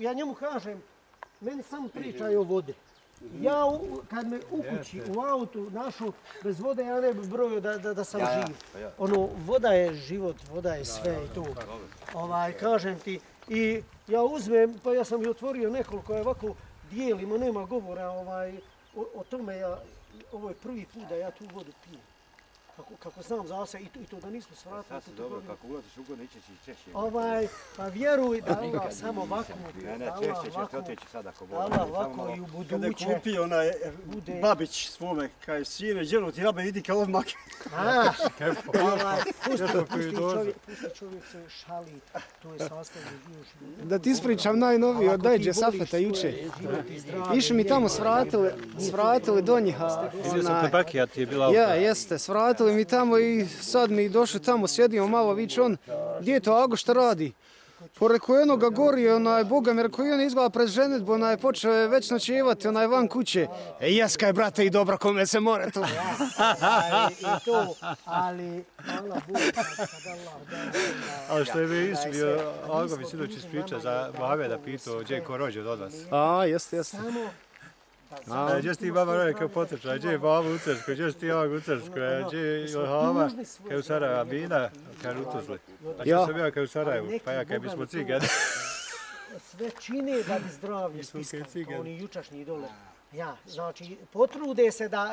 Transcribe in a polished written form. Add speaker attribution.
Speaker 1: ja njemu kažem, meni samo pričaju o vodi. Ja, kad me u kući, u autu našu, bez vode ja ne bi brojio da sam živ. Ono, voda je život, voda je sve i to. Kažem ti, i ja uzmem, pa ja sam i otvorio nekoliko, ovako dijelimo, nema govora o tome, ovo je prvi put da ja tu vodu pijem. Kako znam za se, i to da nismo svratili.
Speaker 2: Sad se dobro, kako ulaziš u godinu, ići ćeš češće.
Speaker 1: Pa vjeruj da Allah samo ovako,
Speaker 2: Ne, češće ćeš otići sad ako Bog.
Speaker 1: Allah ovako i u
Speaker 3: Kada je
Speaker 1: buduće.
Speaker 3: kupio onaj Babić svome, kaj sine, djelo ti rabe, idi ka odmah.
Speaker 1: Pusti čovjek se šali, to je sastavni dio života.
Speaker 4: Da ti ispričam najnoviji od Dajđe Safeta juče. Išli mi tamo svratili do njih.
Speaker 5: Vidio sam te bakija ti je bila
Speaker 4: Ja, jeste, svratili mi tamo i sad mi došli tamo, sjedimo malo, viče on, gdje je to Ago, šta radi? Po rekao jednoga gori, Boga mi rekao i on izgleda pred ženitbu, počeo je već noćivati, van kuće. Jeskaj, brate, i dobro, kome se more tu.
Speaker 1: I to, ali Allah Bog, kad Allah da.
Speaker 5: Ali što je mi isplio, Ago mi sinoć ispriča za Mohameda pitao gdje je ko rođen od vas.
Speaker 4: Jeste.
Speaker 1: Samo
Speaker 5: Gdje si ti baba rođen kao potrča, gdje je baba u Crskoj, gdje si ti ovak u Crskoj, gdje je Ilhama, kao u Sarajevo, Bina, kao u Tuzli. A gdje sam ja kao u Sarajevu, pa ja kao mi smo cigani.
Speaker 1: sve čine da bi zdravlje stiskali, oni jučašnji dole. Ja, znači, potrude se da